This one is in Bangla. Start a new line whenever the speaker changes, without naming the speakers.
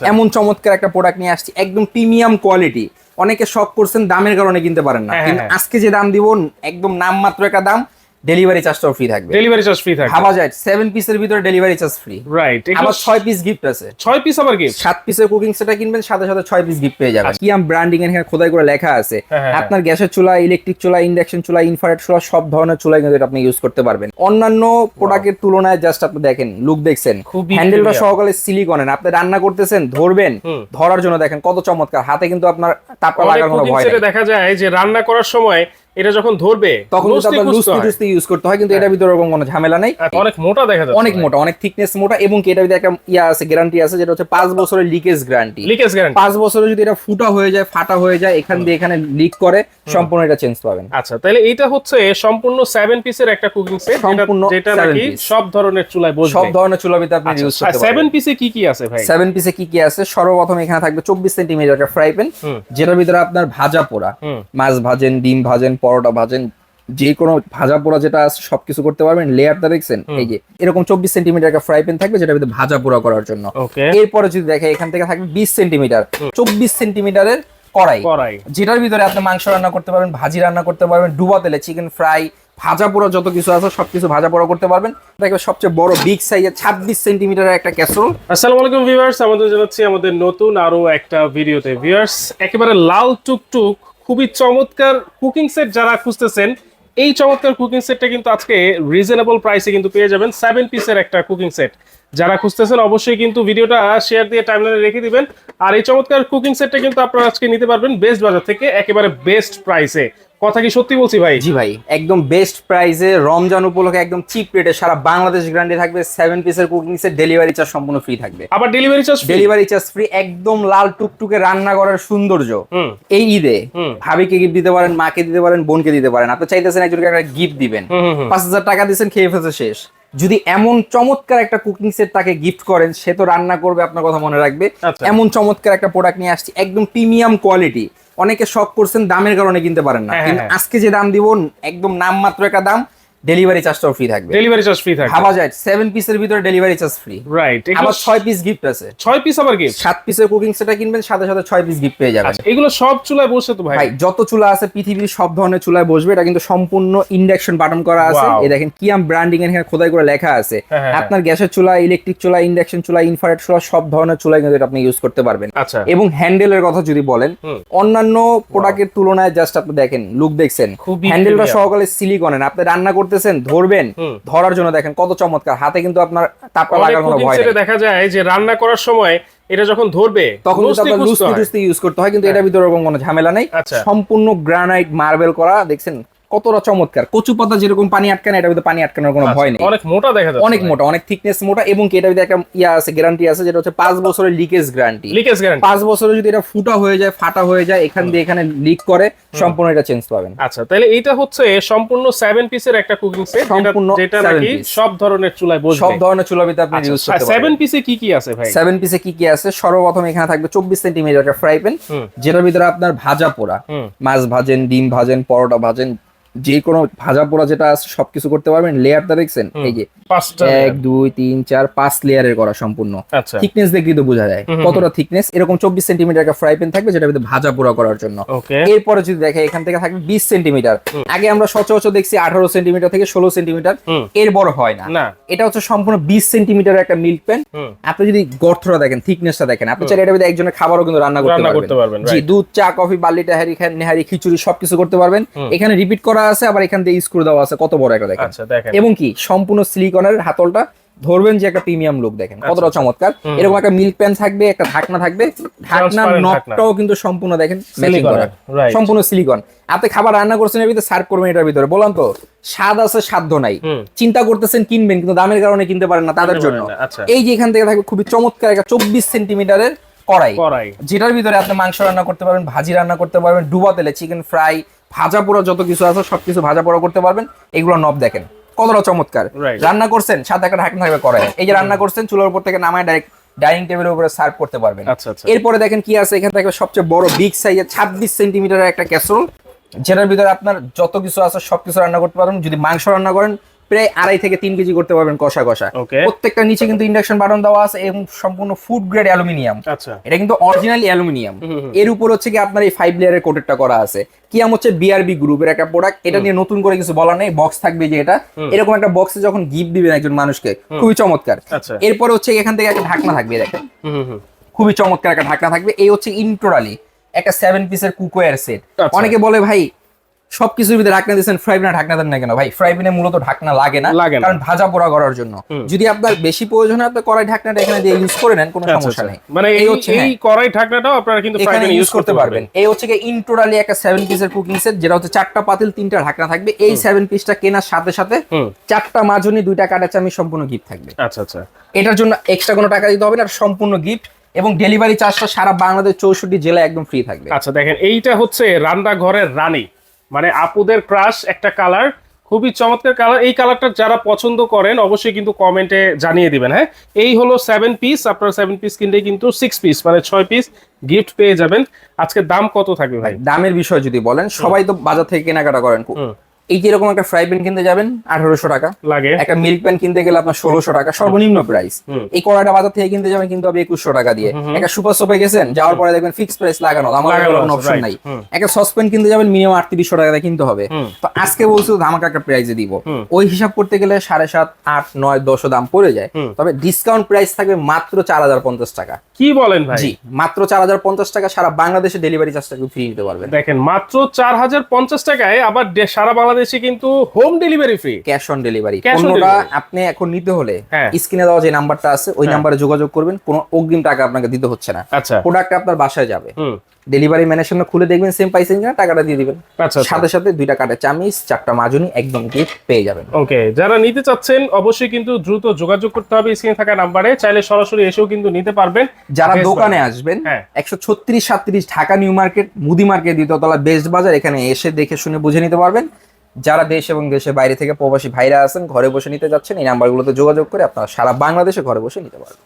এমন চমৎকার একটা প্রোডাক্ট নিয়ে আসছি, একদম প্রিমিয়াম কোয়ালিটি। অনেকে শক করছেন দামের কারণে কিনতে পারেন না, কিন্তু আজকে যে দাম দিব একদম নামমাত্র একটা দাম। ডেলিভারি চার্জটাও ফ্রি থাকবে।
ডেলিভারি চার্জ ফ্রি থাকবে।
ভাবা যায় 7 পিসের ভিতরে ডেলিভারি চার্জ ফ্রি।
রাইট।
আবার 6 পিস গিফট আছে।
6 পিস আবার গিফট।
7 পিসের কুকিং সেটটা কিনবেন, সাথে সাথে 6 পিস গিফট পেয়ে যাবেন। কিয়াম ব্র্যান্ডিং এর এখানে খোদাই করে লেখা আছে। আপনার গ্যাসের চুলা, ইলেকট্রিক চুলা, ইন্ডাকশন চুলা, ইনফ্রারেড চুলা, সব ধরনের চুলা কিন্তু আপনি ইউজ করতে পারবেন। অন্যান্য প্রোডাক্টের তুলনায় জাস্ট আপনি দেখেন, লুক দেখছেন, হ্যান্ডেলটা সহকারে সিলিকনের। আপনি রান্না করতেছেন, ধরবেন, ধরার জন্য দেখেন কত চমৎকার। হাতে কিন্তু আপনার তাপটা লাগার কোনো ভয় নেই।
দেখা যায় যে রান্না করার সময় এটা যখন ধরবে
তখন কিন্তু আপনার লুজটি ইউজ করতে হয়, কিন্তু এটার ভিতরে এরকম কোনো ঝামেলা নাই।
অনেক মোটা দেখা যাচ্ছে,
অনেক মোটা, অনেক থিকনেস মোটা, এবং কি এটার ভিতরে একটা আছে, গ্যারান্টি আছে, যেটা হচ্ছে 5 বছরের লিকেজ গ্যারান্টি। 5 বছরে যদি এটা ফুটা হয়ে যায়, ফাটা হয়ে যায়, এখান দিয়ে এখানে লিক করে, সম্পূর্ণ এটা চেঞ্জ পাবেন।
আচ্ছা, তাহলে এটা হচ্ছে সম্পূর্ণ 7 পিসের একটা কুকিং সেট, যেটা নাকি সব ধরনের চুলায় বসবে।
সব ধরনের চুলার ভিতরে আপনি ইউজ করতে পারবেন।
7 পিসে কি কি আছে ভাই?
7 পিসে কি কি আছে? সর্বপ্রথম এখানে থাকবে 24 সেন্টিমিটার একটা ফ্রাই প্যান, যেটার ভিতরে আপনার ভাজা পোড়া, মাছ ভাজেন, ডিম ভাজেন, পরোটা ভাজেন, যে কোনো ভাজা পোড়া যেটা আছে সবকিছু করতে পারবেন। লেয়ারটা দেখছেন, এই যে এরকম 24 সেন্টিমিটার একটা ফ্রাই প্যান থাকবে, যেটা ভিতরে ভাজা পোড়া করার জন্য। এরপরে যদি দেখে, এখান থেকে থাকবে 20 সেন্টিমিটার 24 সেন্টিমিটারের কড়াই, যেটার ভিতরে আপনি মাংস রান্না করতে পারবেন, ভাজি রান্না করতে পারবেন, ডুবা তেলে চিকেন ফ্রাই, ভাজা পোড়া যত কিছু আছে সবকিছু ভাজা পোড়া করতে পারবেন। দেখবে সবচেয়ে বড় বিগ সাইজের 26 সেন্টিমিটারের একটা ক্যাসেরোল।
আসসালামু আলাইকুম ভিউয়ার্স, আমাদের জানাচ্ছি আমাদের নতুন আরো একটা ভিডিওতে। ভিউয়ার্স, একেবারে লাল টুকটুক খুবই চমৎকার কুকিং সেট যারা খুঁজতেছেন, এই চমৎকার কুকিং সেটটা কিন্তু আজকে রিজনেবল প্রাইসে কিন্তু পেয়ে যাবেন। 7 পিসের একটা কুকিং সেট যারা খুঁজতেছেন অবশ্যই কিন্তু ভিডিওটা শেয়ার দিয়ে টাইমলাইনে রেখে দিবেন। আর এই চমৎকার কুকিং সেটটা কিন্তু আপনারা আজকে নিতে পারবেন বেস্ট বাজার থেকে, একেবারে বেস্ট প্রাইসে। কথা কি সত্যি বলছি ভাই?
জি ভাই, একদম বেস্ট প্রাইসে, রমজান উপলক্ষে একদম চিপ রেটে সারা বাংলাদেশ গ্যারান্টি থাকবে। 7 পিসের কুকিং সেট, ডেলিভারি চার্জ সম্পূর্ণ ফ্রি থাকবে।
আবার ডেলিভারি চার্জ ফ্রি। একদম
লাল টুকটুকে রান্না করার সৌন্দর্য এই ঈদে ভাবিকে গিফট দিতে পারেন, মাকে দিতে পারেন, বোনকে দিতে পারেন। আপনি চাইতেছেন একজনকে একটা গিফট দিবেন, 5000 টাকা দিয়েছেন, খেয়ে ফেলছে শেষ। যদি এমন চমৎকার একটা কুকিং সেট তাকে গিফট করেন, সে তো রান্না করবে, আপনার কথা মনে রাখবে। এমন চমৎকার একটা প্রোডাক্ট নিয়ে আসছি, একদম প্রিমিয়াম কোয়ালিটি। অনেকে শক করছেন দামের কারণে কিনতে পারেন না, কিন্তু আজকে যে দাম দিব একদম নামমাত্র একটা দাম। ডেলিভারি চার্জটাও ফ্রি থাকবে।
ডেলিভারি চার্জ ফ্রি থাকবে।
ভাবা যায় 7 পিসের ভিতরে ডেলিভারি চার্জ ফ্রি।
রাইট।
আবার 6 পিস গিফট আছে।
6 পিস আবার গিফট।
7 পিসের কুকিং সেটটা কিনবেন, সাথে সাথে 6 পিস গিফট পেয়ে যাবেন।
আচ্ছা, এগুলো সব চুলায় বসে তো ভাই?
ভাই যত চুলা আছে পৃথিবীর সব ধরনের চুলায় বসবে। এটা কিন্তু সম্পূর্ণ ইন্ডাকশন বাটন করা আছে। এই দেখেন কিয়াম ব্র্যান্ডিং এর এখানে খোদাই করে লেখা আছে। আপনার গ্যাসের চুলা, ইলেকট্রিক চুলা, ইন্ডাকশন চুলা, ইনফ্রারেড চুলা, সব ধরনের চুলায় কিন্তু আপনি ইউজ করতে পারবেন।
আচ্ছা,
এবং হ্যান্ডেলের কথা যদি বলেন, অন্যান্য প্রোডাক্টের তুলনায় জাস্ট আপনি দেখেন, লুক দেখছেন, হ্যান্ডেলটা সহকারে সিলিকনের। আপনি রান্না করতেছেন, ধরবেন, ধরার জন্য দেখেন কত চমৎকার। হাতে কিন্তু আপনার তাপটা লাগার কোনো ভয় নেই।
দেখা যায় যে রান্না করার সময় এটা যখন ধরবে
তখন কিন্তু আপনার লুজটি ইউজ করতে হয়, কিন্তু এটার ভিতরে এরকম কোনো ঝামেলা নেই। সম্পূর্ণ গ্রানাইট মার্বেল করা, দেখছেন কতটা চমৎকার। কচু পাতা যেরকম পানি আটকানো, এটার ভিতরে পানি আটকানোর কোনো ভয় নেই।
অনেক মোটা দেখা যাচ্ছে,
অনেক মোটা, অনেক থিকনেস মোটা, এবং কি এটার ভিতরে একটা আছে, গ্যারান্টি আছে, যেটা হচ্ছে 5 বছরের লিকেজ গ্যারান্টি। 5 বছরে যদি এটা ফুটা হয়ে যায়, ফাটা হয়ে যায়, এখান দিয়ে এখানে লিক করে, সম্পূর্ণ এটা চেঞ্জ পাবেন।
আচ্ছা, তাহলে এটা হচ্ছে সম্পূর্ণ 7 পিসের একটা কুকিং সেট, যেটা নাকি সব ধরনের চুলায় বসবে।
সব ধরনের চুলার ভিতরে আপনি ইউজ করতে পারবেন।
7 পিসে কি কি আছে ভাই?
7 পিসে কি কি আছে? সর্বপ্রথম এখানে থাকবে 24 সেন্টিমিটার একটা ফ্রাই প্যান, যেটার ভিতরে আপনার ভাজা পোড়া, মাছ ভাজেন, ডিম ভাজেন, পরোটা ভাজেন, যে কোনো ভাজা পোড়া যেটা আছে সবকিছু করতে পারবেন। লেয়ারটা দেখছেন, এই যে 1 2 3 4 5 লেয়ারের করা সম্পূর্ণ। থিকনেস দেখলেই তো বোঝা যায় কতটা থিকনেস। এরকম 24 সেন্টিমিটার একটা ফ্রাই প্যান থাকবে, যেটা ভিতরে ভাজা পোড়া করার জন্য। এরপরে যদি দেখে, এখান থেকে থাকবে 20 সেন্টিমিটার। আগে আমরা সচরাচর দেখছি 18 সেন্টিমিটার থেকে 16 সেন্টিমিটার, এর বড় হয় না। এটা হচ্ছে সম্পূর্ণ 20 সেন্টিমিটার একটা মিল্ক প্যান। আপনি যদি গর্তটা দেখেন, থিকনেসটা দেখেন, আপনি চাইলে এটা ভিতরে একজনের খাবারও কিন্তু রান্না করতে পারবেন। জি, দুধ, চা, কফি, বার্লি, নেহারি, খিচুড়ি সবকিছু করতে পারবেন। এখানে রিপিট করা আছে, আবার এখান দিয়ে স্ক্রু দেওয়া আছে, কত বড় একটা দেখেন। এবং কি সম্পূর্ণ সিলিকনের হাতলটা ধরবেন, যে একটা প্রিমিয়াম লুক দেখেন কতটা চমৎকার। এরকম একটা মিল্ক প্যান থাকবে, একটা ঢাকনা থাকবে, ঢাকনার নবটাও কিন্তু সম্পূর্ণ দেখেন ম্যাচিং করা, সম্পূর্ণ সিলিকন। আপনি খাবার রান্না করছেন, এর ভিতরে সার্ভ করবেন, এটার ভিতরে বললাম তো স্বাদ আছে সাধ্য নাই। চিন্তা করতেছেন কিনবেন, কিন্তু দামের কারণে কিনতে পারেন না, তাদের জন্য এই যে এখান থেকে থাকবে খুবই চমৎকার একটা 24 সেন্টিমিটারের কড়াই, যেটার ভিতরে আপনি মাংস রান্না করতে পারবেন, ভাজি রান্না করতে পারবেন, ডুবা তেলে চিকেন ফ্রাই, ভাজা পোড়া যত কিছু আছে সবকিছু ভাজা পোড়া করতে পারবেন। এগুলো নব দেখেন কতটা চমৎকার। রান্না করছেন, সাথে একটা ঢাকনা থাকবে কড়াই, এই যে রান্না করছেন, চুলার উপর থেকে নামায় ডাইরেক্ট ডাইনিং টেবিলের উপরে সার্ভ করতে পারবেন। এরপরে দেখেন কি আছে, এখানে থাকবে সবচেয়ে বড় বিগ সাইজের 26 সেন্টিমিটারের একটা ক্যাসেরোল, যেটার ভিতরে আপনার যত কিছু আছে সবকিছু রান্না করতে পারবেন। যদি মাংস রান্না করেন, প্রায় 2.5 থেকে 3 কেজি করতে পারবেন কষা কষা।
ওকে।
প্রত্যেকটা নিচে কিন্তু ইন্ডাকশন বাটন দেওয়া আছে এবং সম্পূর্ণ ফুড গ্রেড অ্যালুমিনিয়াম।
আচ্ছা।
এটা কিন্তু অরিজিনালি অ্যালুমিনিয়াম। এর উপর হচ্ছে কি আপনার এই 5 লেয়ারের কোটেডটা করা আছে। কিয়াম হচ্ছে বিআরবি গ্রুপের একটা প্রোডাক্ট, এটা নিয়ে নতুন করে কিছু বলার নেই, বক্স থাকবে যে এটা এরকম একটা বক্সে যখন গিফট দিবেন একজন মানুষকে, খুবই চমৎকার।
আচ্ছা।
এরপর হচ্ছে এখান থেকে একটা ঢাকনা থাকবে, দেখেন
হুম।
খুবই চমৎকার একটা ঢাকনা থাকবে। এই হচ্ছে ইন্টোরালি একটা 7 পিসের কুকওয়্যার সেট।
আচ্ছা।
অনেকে বলে ভাই সবকিছুর ভিতরে ঢাকনা দিয়েছেন, ফ্রাই প্যানে ঢাকনা দেন না কেন? ভাই ফ্রাই প্যানে মূলত ঢাকনা লাগে না, কারণ ভাজা পোড়া করার জন্য। যদি আপনার বেশি প্রয়োজন হয় আপনি কড়াই ঢাকনাটা এখানে দিয়ে ইউজ করে নেন, কোনো সমস্যা নেই।
মানে এই হচ্ছে এই কড়াই ঢাকনাটাও আপনারা কিন্তু ফ্রাই প্যানে ইউজ করতে পারবেন।
এই হচ্ছে কি ইন্টোরালি একটা 7 পিসের কুকিং সেট, যেটা হচ্ছে 4টা পাতিল 3টা ঢাকনা থাকবে। এই 7 পিসটা কেনার সাথে সাথে 4টা মাজনি 2টা কাঁটা চামচ সম্পূর্ণ গিফট থাকবে।
আচ্ছা আচ্ছা।
এটার জন্য এক্সট্রা কোনো টাকা দিতে হবে না, সম্পূর্ণ গিফট। এবং ডেলিভারি চার্জটা সারা বাংলাদেশ 64 জেলায় একদম ফ্রি থাকবে।
আচ্ছা দেখেন, এইটা হচ্ছে রান্নাঘরের রানী, মানে আপুদের ক্রাশ একটা কালার, খুবই চমৎকার কালার। এই কালারটা যারা পছন্দ করেন অবশ্যই কিন্তু কমেন্টে জানিয়ে দিবেন। হ্যাঁ, এই হলো 7 পিস। আপনারা 7 পিস কিনলে কিন্তু 6 পিস মানে 6 পিস গিফট পেয়ে যাবেন। আজকে দাম কত থাকবে ভাই?
দামের বিষয় যদি বলেন, সবাই তো বাজার থেকে কেনাকাটা করেন। এই যে এরকম একটা ফ্রাই প্যান কিনতে যাবেন 1800 টাকা
লাগে,
একটা মিল্ক প্যান কিনতে গেলে আপনার 1600 টাকা সর্বনিম্ন প্রাইস। এই কড়াইটা বাজার থেকে কিনতে যাবেন কিন্তু হবে 2100 টাকা দিয়ে। একটা সুপার শপে গেছেন, যাওয়ার পরে দেখবেন ফিক্স প্রাইস লাগানো, আমার কোনো অপশন নাই। একটা সসপ্যান কিনতে যাবেন মিনিমাম 3800 টাকা দিয়ে কিনতে হবে। তো আজকে বলছি ধামাকা একটা প্রাইসে দিব, ওই হিসাব করতে গেলে 7.5, 8, 9, 10 দাম পড়ে যায়। তবে ডিসকাউন্ট প্রাইস থাকবে মাত্র 4050 টাকা।
কি বলেন ভাই?
জি, মাত্র 4050 টাকা, সারা বাংলাদেশে ডেলিভারি চার্জটা ফ্রি নিতে পারবেন।
দেখেন মাত্র 4050 টাকায় আবার সারা বাংলাদেশে কিন্তু home delivery free,
cash on delivery. পণ্যটা আপনি এখন নিতে হলে স্ক্রিনে দেওয়া যে নাম্বারটা আছে ওই নাম্বারে যোগাযোগ করবেন, কোনো অগ্রিম টাকা আপনাকে দিতে হচ্ছে না।
আচ্ছা।
প্রোডাক্ট আপনার বাসায় যাবে, ডেলিভারি ম্যানের সামনে খুলে দেখবেন সেম পাইছেন কিনা, টাকাটা দিয়ে দিবেন।
আচ্ছা।
সাথে সাথে 2টা কাঁটা চামচ 4টা মাজনি একদম গিফট পেয়ে যাবেন।
ওকে, যারা নিতে চাচ্ছেন অবশ্যই কিন্তু দ্রুত যোগাযোগ করতে হবে স্ক্রিনে থাকা নাম্বারে, চাইলে সরাসরি এসেও কিন্তু নিতে পারবেন।
যারা দোকানে আসবেন 136-37 ঢাকা নিউ মার্কেট মুদি মার্কেট দ্বিতীয়তলা বেস্ট বাজার, এখানে এসে দেখে শুনে বুঝে নিতে পারবেন। যারা দেশ এবং দেশের বাইরে থেকে প্রবাসী ভাইরা আছেন, ঘরে বসে নিতে যাচ্ছেন, এই নাম্বারগুলোতে যোগাযোগ করে আপনারা সারা বাংলাদেশে ঘরে বসে নিতে পারবেন।